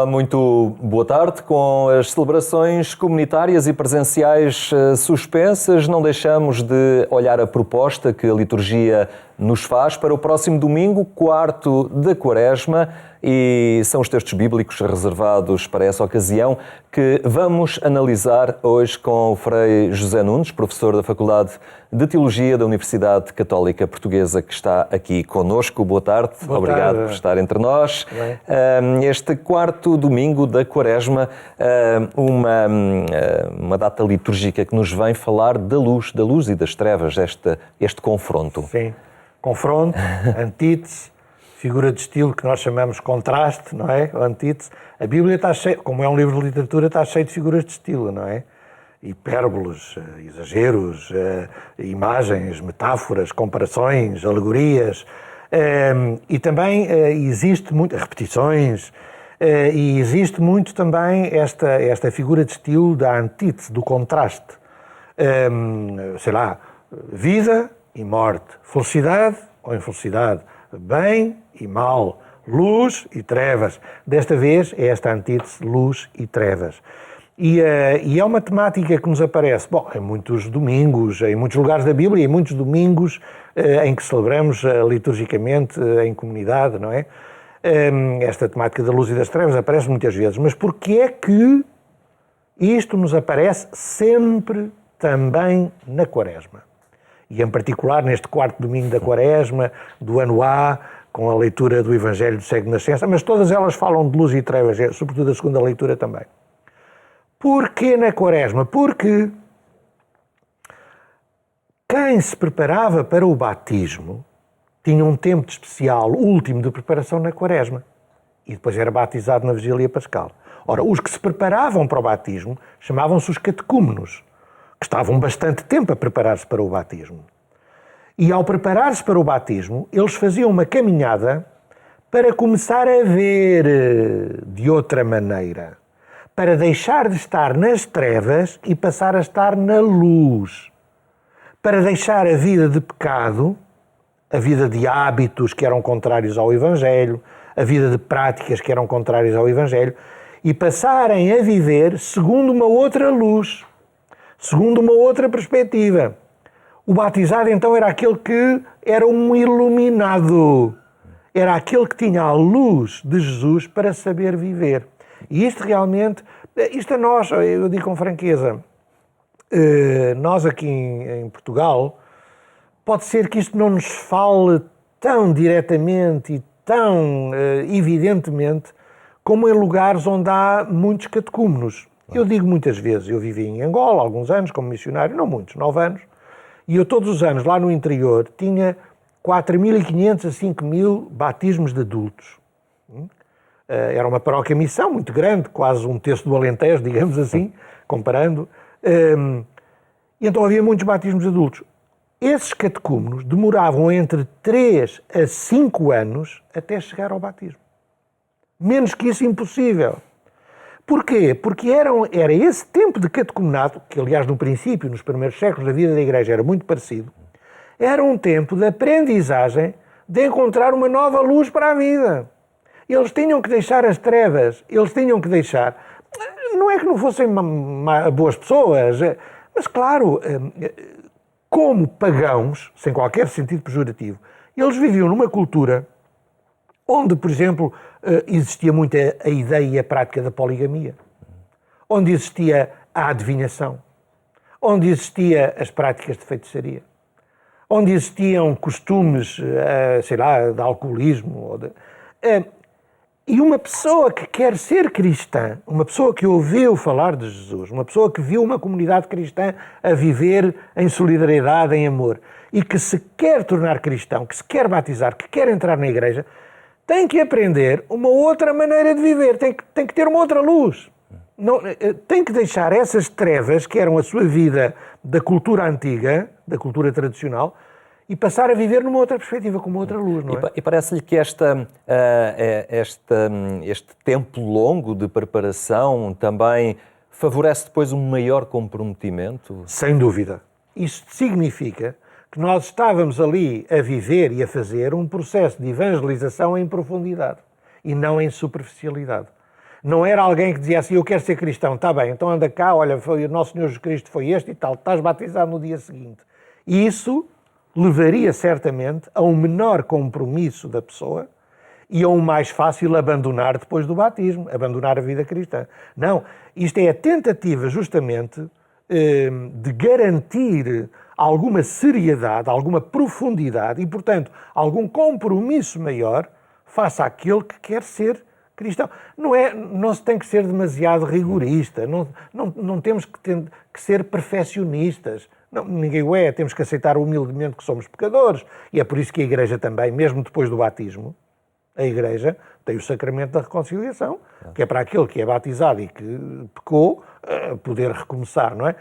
Olá, muito boa tarde. Com as celebrações comunitárias e presenciais suspensas, não deixamos de olhar a proposta que a liturgia nos faz para o próximo domingo, 4º da Quaresma, e são os textos bíblicos reservados para essa ocasião que vamos analisar hoje com o Frei José Nunes, professor da Faculdade de Teologia da Universidade Católica Portuguesa, que está aqui connosco. Boa tarde, obrigado por estar entre nós. Este 4º domingo da Quaresma, uma data litúrgica que nos vem falar da luz e das trevas, este confronto. Sim, confronto, antítese, figura de estilo que nós chamamos contraste, não é? Antítese. A Bíblia está cheia, como é um livro de literatura, está cheio de figuras de estilo, não é? Hipérboles, exageros, imagens, metáforas, comparações, alegorias. E também existe muito, repetições, e existe muito também esta figura de estilo da antítese, do contraste. Sei lá, vida e morte, felicidade ou infelicidade, bem e mal, luz e trevas. Desta vez é esta antítese, luz e trevas. E é uma temática que nos aparece, em muitos domingos, em muitos lugares da Bíblia, em muitos domingos em que celebramos liturgicamente em comunidade, não é? Esta temática da luz e das trevas aparece muitas vezes. Mas porquê é que isto nos aparece sempre também na Quaresma? E em particular neste 4º domingo da Quaresma, do ano A, com a leitura do Evangelho do século de Nascença, mas todas elas falam de luz e trevas, sobretudo a segunda leitura também. Porquê na Quaresma? Porque quem se preparava para o batismo tinha um tempo especial, último de preparação na Quaresma, e depois era batizado na Vigília Pascal. Ora, os que se preparavam para o batismo chamavam-se os catecúmenos, que estavam bastante tempo a preparar-se para o batismo. E ao preparar-se para o batismo, eles faziam uma caminhada para começar a ver de outra maneira, para deixar de estar nas trevas e passar a estar na luz, para deixar a vida de pecado, a vida de hábitos que eram contrários ao Evangelho, a vida de práticas que eram contrárias ao Evangelho, e passarem a viver segundo uma outra luz, segundo uma outra perspectiva. O batizado então era aquele que era um iluminado, era aquele que tinha a luz de Jesus para saber viver. E isto realmente, isto a nós, eu digo com franqueza, nós aqui em Portugal, pode ser que isto não nos fale tão diretamente e tão evidentemente como em lugares onde há muitos catecúmenos. Eu digo muitas vezes, eu vivi em Angola há alguns anos como missionário, não muitos, 9 anos, e eu todos os anos lá no interior tinha 4.500 a 5.000 batismos de adultos. Era uma paróquia missão muito grande, quase um terço do Alentejo, digamos assim, comparando. E então havia muitos batismos de adultos. Esses catecúmenos demoravam entre 3 a 5 anos até chegar ao batismo. Menos que isso, impossível. Porquê? Porque era esse tempo de catecumenado, que aliás no princípio, nos primeiros séculos da vida da Igreja era muito parecido, era um tempo de aprendizagem de encontrar uma nova luz para a vida. Eles tinham que deixar as trevas, eles tinham que deixar... Não é que não fossem boas pessoas, mas claro, como pagãos, sem qualquer sentido pejorativo, eles viviam numa cultura onde, por exemplo, existia muito a ideia e a prática da poligamia, onde existia a adivinhação, onde existia as práticas de feitiçaria, onde existiam costumes, sei lá, de alcoolismo. E uma pessoa que quer ser cristã, uma pessoa que ouviu falar de Jesus, uma pessoa que viu uma comunidade cristã a viver em solidariedade, em amor, e que se quer tornar cristão, que se quer batizar, que quer entrar na igreja, tem que aprender uma outra maneira de viver, tem que ter uma outra luz. Não, tem que deixar essas trevas, que eram a sua vida da cultura antiga, da cultura tradicional, e passar a viver numa outra perspectiva, com uma outra luz, não é? E parece-lhe que este tempo longo de preparação também favorece depois um maior comprometimento? Sem dúvida. Isto significa que nós estávamos ali a viver e a fazer um processo de evangelização em profundidade e não em superficialidade. Não era alguém que dizia assim, eu quero ser cristão, está bem, então anda cá, olha, o nosso Senhor Jesus Cristo foi este e tal, estás batizado no dia seguinte. E isso levaria certamente a um menor compromisso da pessoa e a um mais fácil abandonar depois do batismo, abandonar a vida cristã. Não, isto é a tentativa justamente de garantir alguma seriedade, alguma profundidade e, portanto, algum compromisso maior face àquele que quer ser cristão. Não se tem que ser demasiado rigorista, não temos que ser perfeccionistas. Não, ninguém o é, temos que aceitar humildemente que somos pecadores. E é por isso que a Igreja também, mesmo depois do batismo, a Igreja tem o sacramento da reconciliação, que é para aquele que é batizado e que pecou, poder recomeçar, não é?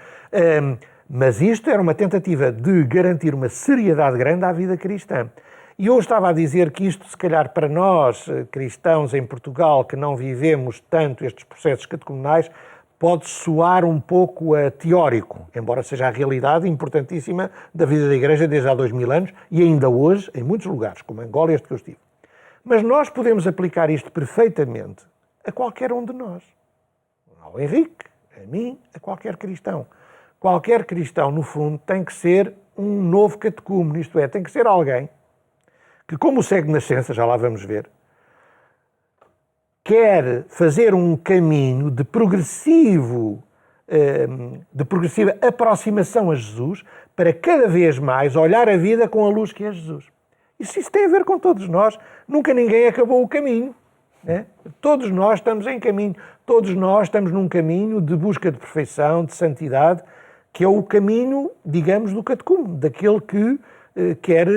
Mas isto era uma tentativa de garantir uma seriedade grande à vida cristã. E eu estava a dizer que isto, se calhar, para nós, cristãos em Portugal, que não vivemos tanto estes processos catecumenais, pode soar um pouco teórico, embora seja a realidade importantíssima da vida da Igreja desde há 2000 anos e ainda hoje, em muitos lugares, como Angola e este que eu estive. Mas nós podemos aplicar isto perfeitamente a qualquer um de nós. Ao Henrique, a mim, a qualquer cristão. Qualquer cristão, no fundo, tem que ser um novo catecúmeno, isto é, tem que ser alguém que, como o cego de nascença, já lá vamos ver, quer fazer um caminho de progressiva aproximação a Jesus para cada vez mais olhar a vida com a luz que é Jesus. Isso tem a ver com todos nós. Nunca ninguém acabou o caminho. Né? Todos nós estamos em caminho. Todos nós estamos num caminho de busca de perfeição, de santidade, que é o caminho, digamos, do catecúmeno, daquele que quer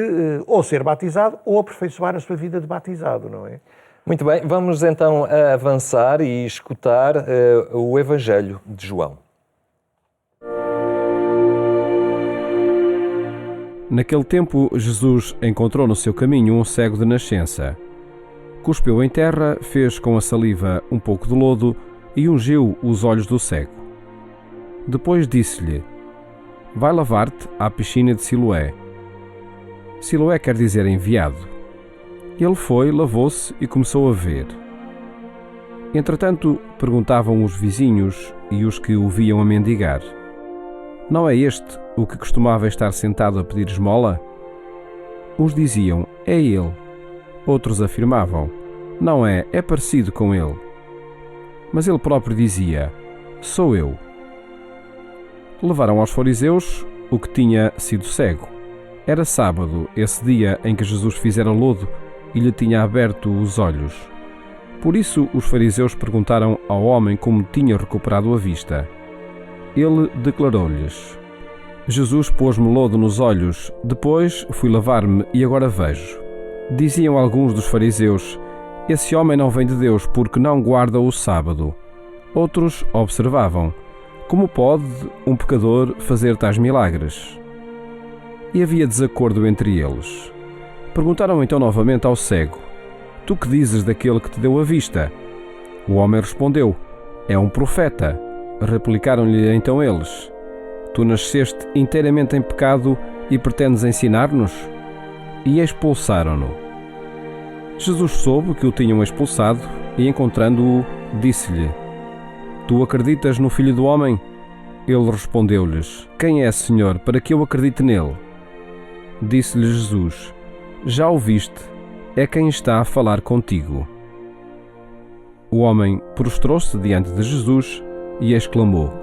ou ser batizado ou aperfeiçoar a sua vida de batizado, não é? Muito bem, vamos então avançar e escutar o Evangelho de João. Naquele tempo, Jesus encontrou no seu caminho um cego de nascença. Cuspiu em terra, fez com a saliva um pouco de lodo e ungiu os olhos do cego. Depois disse-lhe: vai lavar-te à piscina de Siloé. Siloé quer dizer enviado. Ele foi, lavou-se e começou a ver. Entretanto, perguntavam os vizinhos e os que o viam a mendigar: não é este o que costumava estar sentado a pedir esmola? Uns diziam: é ele. Outros afirmavam: não é, é parecido com ele. Mas ele próprio dizia: sou eu. Levaram aos fariseus o que tinha sido cego. Era sábado, esse dia em que Jesus fizera lodo e lhe tinha aberto os olhos. Por isso os fariseus perguntaram ao homem como tinha recuperado a vista. Ele declarou-lhes: Jesus pôs-me lodo nos olhos, depois fui lavar-me e agora vejo. Diziam alguns dos fariseus: esse homem não vem de Deus porque não guarda o sábado. Outros observavam: como pode um pecador fazer tais milagres? E havia desacordo entre eles. Perguntaram então novamente ao cego: tu que dizes daquele que te deu a vista? O homem respondeu: é um profeta. Replicaram-lhe então eles: tu nasceste inteiramente em pecado e pretendes ensinar-nos? E expulsaram-no. Jesus soube que o tinham expulsado e, encontrando-o, disse-lhe: tu acreditas no Filho do Homem? Ele respondeu-lhes: quem é, Senhor, para que eu acredite nele? Disse-lhe Jesus: já o viste, é quem está a falar contigo. O homem prostrou-se diante de Jesus e exclamou: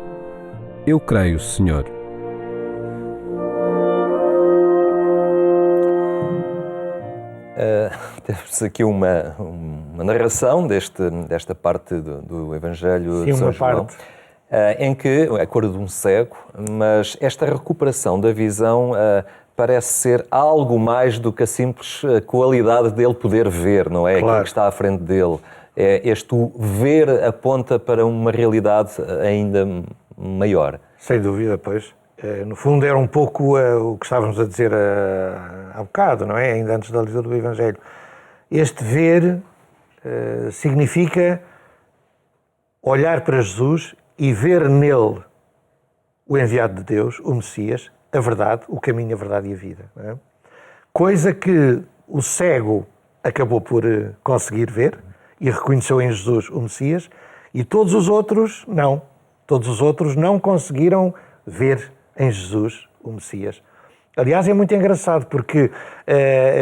eu creio, Senhor. Temos aqui uma narração desta parte do Evangelho de São João, em que é a cor de um cego, mas esta recuperação da visão parece ser algo mais do que a simples qualidade dele poder ver, não é? Claro. Aquilo que está à frente dele. Este ver aponta para uma realidade ainda maior. Sem dúvida, pois. No fundo era um pouco o que estávamos a dizer há bocado, não é? Ainda antes da leitura do Evangelho. Este ver significa olhar para Jesus e ver nele o enviado de Deus, o Messias, a verdade, o caminho, a verdade e a vida. Não é? Coisa que o cego acabou por conseguir ver e reconheceu em Jesus o Messias, E todos os outros, não. Todos os outros não conseguiram ver em Jesus o Messias. Aliás, é muito engraçado, porque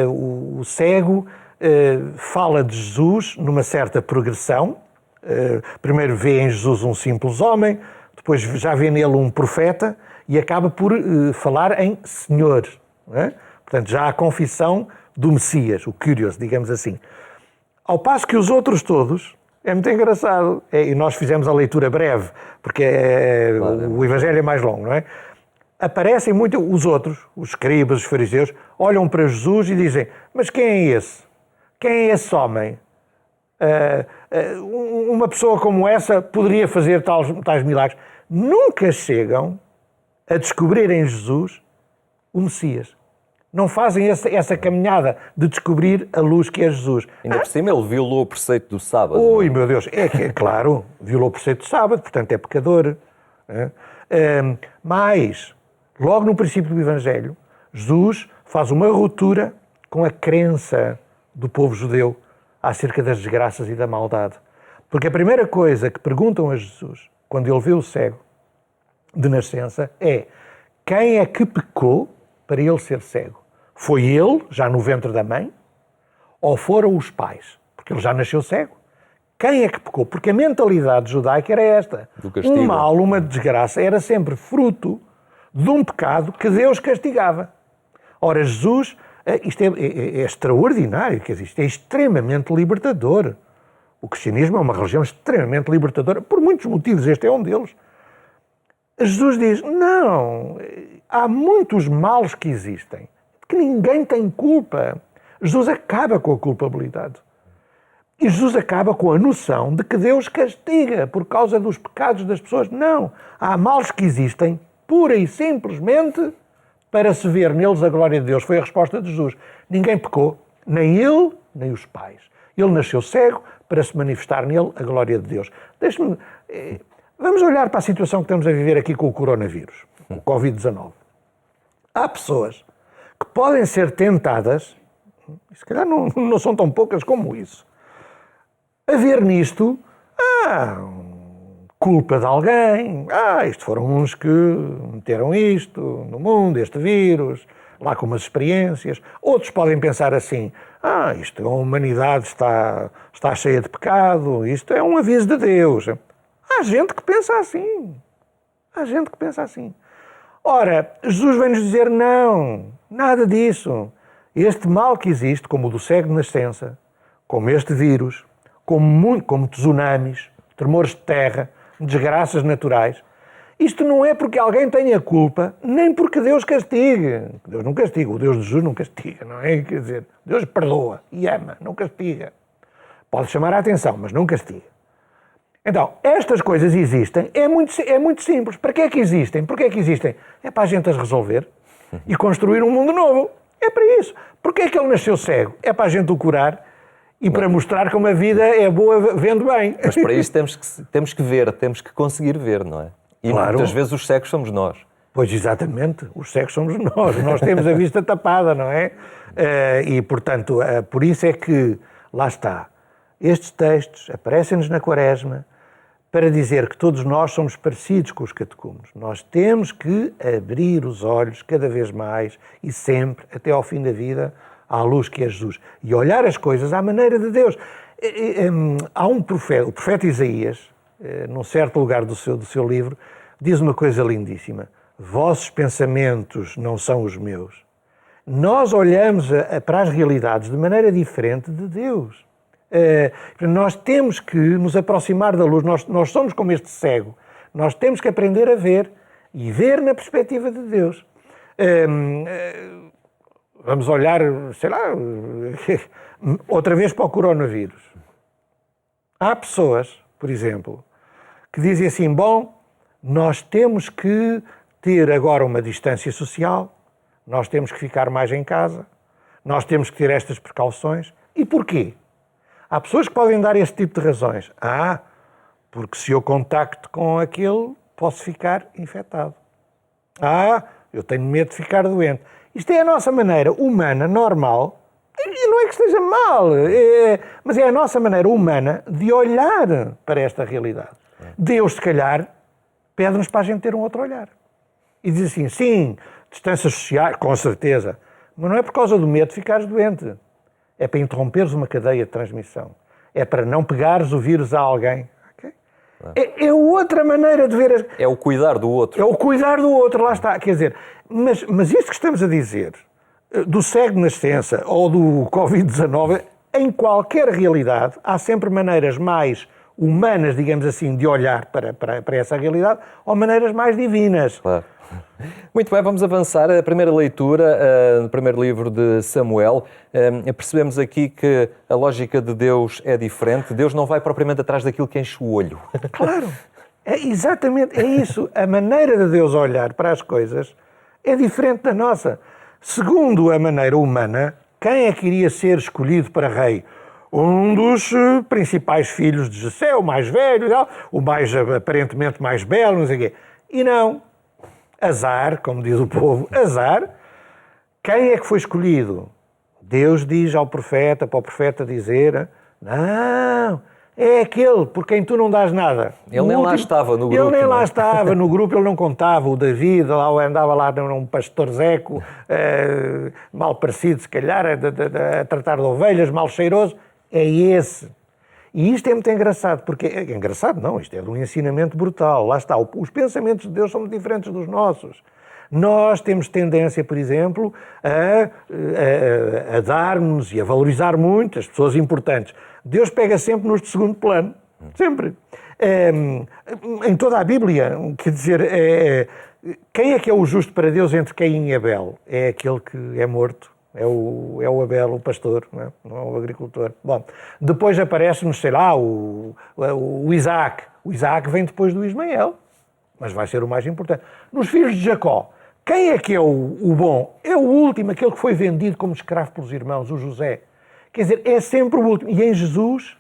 o cego fala de Jesus numa certa progressão. Primeiro vê em Jesus um simples homem, depois já vê nele um profeta e acaba por falar em Senhor. Não é? Portanto, já há a confissão do Messias, o Kyrios, digamos assim. Ao passo que os outros todos, é muito engraçado, e nós fizemos a leitura breve, porque o Evangelho é mais longo, não é? Aparecem muito os outros, os escribas, os fariseus, olham para Jesus e dizem: mas quem é esse? Quem é esse homem? Uma pessoa como essa poderia fazer tais milagres. Nunca chegam a descobrir em Jesus o Messias. Não fazem essa caminhada de descobrir a luz que é Jesus. Ainda por cima ele violou o preceito do sábado. Ui, meu Deus, claro, violou o preceito do sábado, portanto é pecador. Mas, logo no princípio do Evangelho, Jesus faz uma ruptura com a crença do povo judeu acerca das desgraças e da maldade. Porque a primeira coisa que perguntam a Jesus, quando ele vê o cego de nascença, é: quem é que pecou para ele ser cego? Foi ele, já no ventre da mãe, ou foram os pais? Porque ele já nasceu cego. Quem é que pecou? Porque a mentalidade judaica era esta. Um mal, uma desgraça, era sempre fruto de um pecado que Deus castigava. Ora, Jesus, isto é extraordinário, quer dizer, isto é extremamente libertador. O cristianismo é uma religião extremamente libertadora, por muitos motivos, este é um deles. Jesus diz: não, há muitos males que existem, que ninguém tem culpa. Jesus acaba com a culpabilidade. E Jesus acaba com a noção de que Deus castiga por causa dos pecados das pessoas. Não, há males que existem pura e simplesmente para se ver neles a glória de Deus. Foi a resposta de Jesus. Ninguém pecou, nem ele, nem os pais. Ele nasceu cego para se manifestar nele a glória de Deus. Vamos olhar para a situação que estamos a viver aqui com o coronavírus, o Covid-19. Há pessoas que podem ser tentadas, e se calhar não são tão poucas como isso, a ver nisto culpa de alguém. Isto foram uns que meteram isto no mundo, este vírus, lá com umas experiências. Outros podem pensar assim: isto, a humanidade está cheia de pecado, isto é um aviso de Deus. Há gente que pensa assim. Há gente que pensa assim. Ora, Jesus vem-nos dizer: não, nada disso. Este mal que existe, como o do cego de nascença, como este vírus, como tsunamis, tremores de terra, desgraças naturais, isto não é porque alguém tenha culpa, nem porque Deus castigue. Deus não castiga, o Deus de Jesus não castiga, não é? Quer dizer, Deus perdoa e ama, não castiga. Pode chamar a atenção, mas não castiga. Então, estas coisas existem, é muito simples. Para que é que existem? Porquê é que existem? É para a gente as resolver e construir um mundo novo. É para isso. Porquê é que ele nasceu cego? É para a gente o curar e para mostrar como a vida é boa vendo bem. Mas para isso temos que ver, temos que conseguir ver, não é? E claro. Muitas vezes os cegos somos nós. Pois, exatamente. Os cegos somos nós temos a vista tapada, não é? E, portanto, por isso é que, lá está, estes textos aparecem-nos na Quaresma para dizer que todos nós somos parecidos com os catecúmenos. Nós temos que abrir os olhos cada vez mais e sempre, até ao fim da vida, à luz que é Jesus. E olhar as coisas à maneira de Deus. Há um profeta, o profeta Isaías, num certo lugar do seu livro, diz uma coisa lindíssima: vossos pensamentos não são os meus. Nós olhamos para as realidades de maneira diferente de Deus. Nós temos que nos aproximar da luz. Nós somos como este cego. Nós temos que aprender a ver e ver na perspectiva de Deus. Vamos olhar, sei lá, outra vez para o coronavírus. Há pessoas, por exemplo, que dizem assim: bom, nós temos que ter agora uma distância social, nós temos que ficar mais em casa, nós temos que ter estas precauções. E porquê? Há pessoas que podem dar este tipo de razões. Porque se eu contacto com aquele, posso ficar infectado. Eu tenho medo de ficar doente. Isto é a nossa maneira humana, normal, e não é que esteja mal, mas é a nossa maneira humana de olhar para esta realidade. Deus, se calhar, pede-nos para a gente ter um outro olhar. E diz assim, sim, distâncias sociais, com certeza, mas não é por causa do medo de ficares doente. É para interromperes uma cadeia de transmissão. É para não pegares o vírus a alguém. Okay? É outra maneira de ver... É o cuidar do outro. É o cuidar do outro, lá está. Quer dizer, mas isto que estamos a dizer, do cego de nascença ou do Covid-19, em qualquer realidade, há sempre maneiras mais humanas, digamos assim, de olhar para essa realidade, ou maneiras mais divinas. Claro. Muito bem, vamos avançar. A primeira leitura, no primeiro livro de Samuel, percebemos aqui que a lógica de Deus é diferente. Deus não vai propriamente atrás daquilo que enche o olho. Claro, exatamente, é isso. A maneira de Deus olhar para as coisas é diferente da nossa. Segundo a maneira humana, quem é que iria ser escolhido para rei? Um dos principais filhos de Jessé, o mais velho, o mais aparentemente mais belo, não sei o quê. E não. Azar, como diz o povo, azar. Quem é que foi escolhido? Deus diz ao profeta, para o profeta dizer, não, é aquele por quem tu não dás nada. Ele nem lá estava no grupo. Ele nem lá estava no grupo, ele não contava. O David andava lá num pastorzeco, mal parecido se calhar, a tratar de ovelhas, mal cheiroso. É esse. E isto é muito engraçado, porque... É engraçado não, isto é de um ensinamento brutal. Lá está, os pensamentos de Deus são muito diferentes dos nossos. Nós temos tendência, por exemplo, a dar-nos e a valorizar muito as pessoas importantes. Deus pega sempre nos de segundo plano. Sempre. Em toda a Bíblia, quer dizer, quem é que é o justo para Deus entre Caim e Abel? É aquele que é morto. É o Abel, o pastor, não é o agricultor. Bom, depois aparece-nos, sei lá, o Isaac. O Isaac vem depois do Ismael, mas vai ser o mais importante. Nos filhos de Jacó, quem é que é o bom? É o último, aquele que foi vendido como escravo pelos irmãos, o José. Quer dizer, é sempre o último. E em Jesus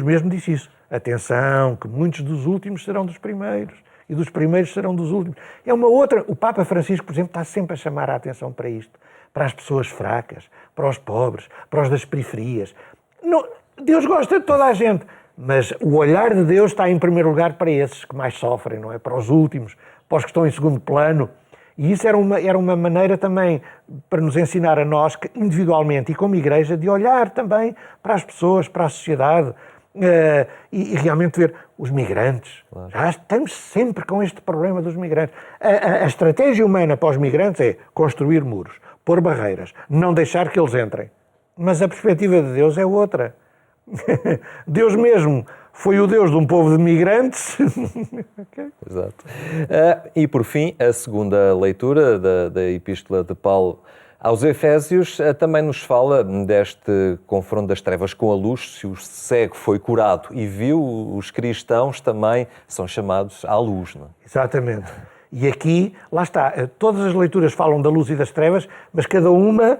mesmo disse isso. Atenção, que muitos dos últimos serão dos primeiros e dos primeiros serão dos últimos. É uma outra... O Papa Francisco, por exemplo, está sempre a chamar a atenção para isto. Para as pessoas fracas, para os pobres, para os das periferias. Não, Deus gosta de toda a gente, mas o olhar de Deus está em primeiro lugar para esses que mais sofrem, não é? Para os últimos, para os que estão em segundo plano. E isso era uma maneira também para nos ensinar a nós, individualmente e como igreja, de olhar também para as pessoas, para a sociedade e realmente ver os migrantes. Claro. Já estamos sempre com este problema dos migrantes. A estratégia humana para os migrantes é construir muros, pôr barreiras, não deixar que eles entrem. Mas a perspectiva de Deus é outra. Deus mesmo foi o Deus de um povo de migrantes. Okay. Exato. E por fim, a segunda leitura da Epístola de Paulo aos Efésios também nos fala deste confronto das trevas com a luz. Se o cego foi curado e viu, os cristãos também são chamados à luz. Não é? Exatamente. E aqui, lá está, todas as leituras falam da luz e das trevas, mas cada uma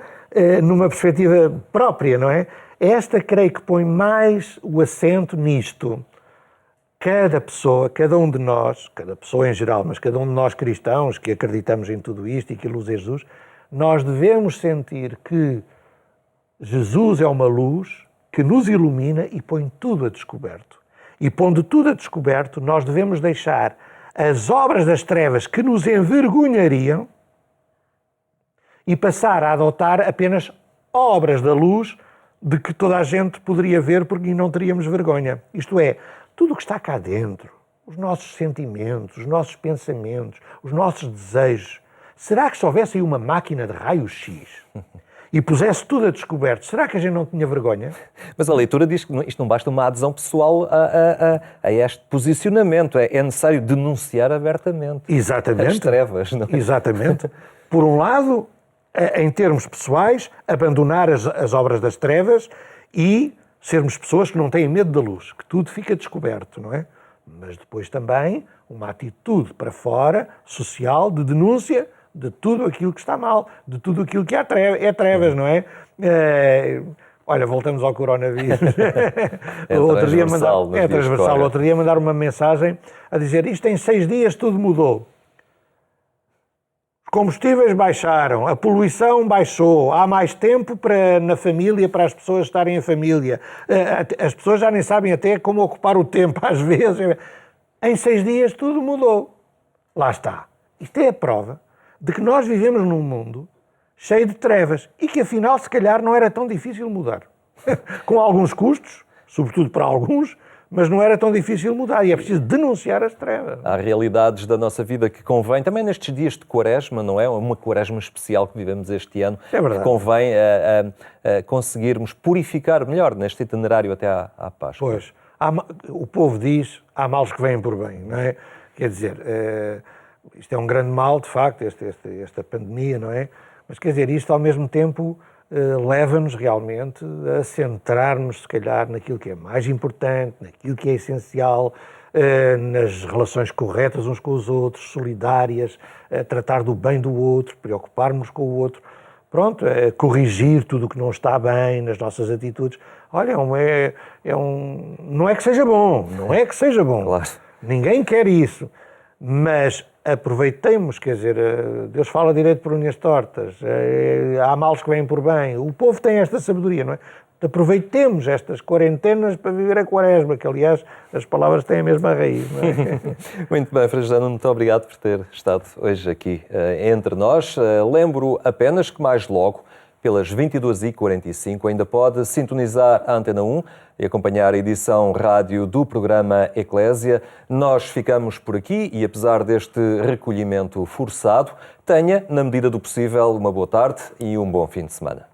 numa perspectiva própria, não é? Esta, creio que põe mais o acento nisto. Cada pessoa, cada um de nós, cada pessoa em geral, mas cada um de nós cristãos que acreditamos em tudo isto e que a luz é Jesus, nós devemos sentir que Jesus é uma luz que nos ilumina e põe tudo a descoberto. E pondo tudo a descoberto, nós devemos deixar as obras das trevas que nos envergonhariam e passar a adotar apenas obras da luz de que toda a gente poderia ver porque não teríamos vergonha. Isto é, tudo o que está cá dentro, os nossos sentimentos, os nossos pensamentos, os nossos desejos. Será que se houvesse aí uma máquina de raio-x e pusesse tudo a descoberto, será que a gente não tinha vergonha? Mas a leitura diz que isto não basta uma adesão pessoal a este posicionamento. É necessário denunciar abertamente. Exatamente. As trevas. Não é? Exatamente. Por um lado, em termos pessoais, abandonar as obras das trevas e sermos pessoas que não têm medo da luz, que tudo fica descoberto, não é? Mas depois também uma atitude para fora, social, de denúncia de tudo aquilo que está mal, de tudo aquilo que é trevas, não é? Olha, voltamos ao coronavírus. É transversal. É transversal. Outro dia mandar uma mensagem a dizer isto em 6 dias tudo mudou. combustíveis baixaram, a poluição baixou, há mais tempo na família, para as pessoas estarem em família. As pessoas já nem sabem até como ocupar o tempo, às vezes. Em 6 dias tudo mudou. Lá está. Isto é a prova de que nós vivemos num mundo cheio de trevas e que, afinal, se calhar não era tão difícil mudar. Com alguns custos, sobretudo para alguns, mas não era tão difícil mudar e é preciso denunciar as trevas. Há realidades da nossa vida que convém, também nestes dias de quaresma, não é? Uma quaresma especial que vivemos este ano, é verdade. Que convém conseguirmos purificar melhor neste itinerário até à Páscoa. Pois, o povo diz, há males que vêm por bem, não é? Quer dizer, isto é um grande mal, de facto, esta pandemia, não é? Mas quer dizer, isto ao mesmo tempo leva-nos realmente a centrar-nos, se calhar, naquilo que é mais importante, naquilo que é essencial, nas relações corretas uns com os outros, solidárias, tratar do bem do outro, preocuparmos com o outro, pronto, corrigir tudo o que não está bem nas nossas atitudes. Olha, não é que seja bom, não é que seja bom. Claro. Ninguém quer isso, mas aproveitemos, quer dizer, Deus fala direito por unhas tortas, há males que vêm por bem, o povo tem esta sabedoria, não é? Aproveitemos estas quarentenas para viver a quaresma, que aliás as palavras têm a mesma raiz, não é? Muito bem, Frei José Nuno, muito obrigado por ter estado hoje aqui entre nós. Lembro apenas que mais logo, pelas 22h45, ainda pode sintonizar a Antena 1 e acompanhar a edição rádio do programa Eclésia. Nós ficamos por aqui e, apesar deste recolhimento forçado, tenha, na medida do possível, uma boa tarde e um bom fim de semana.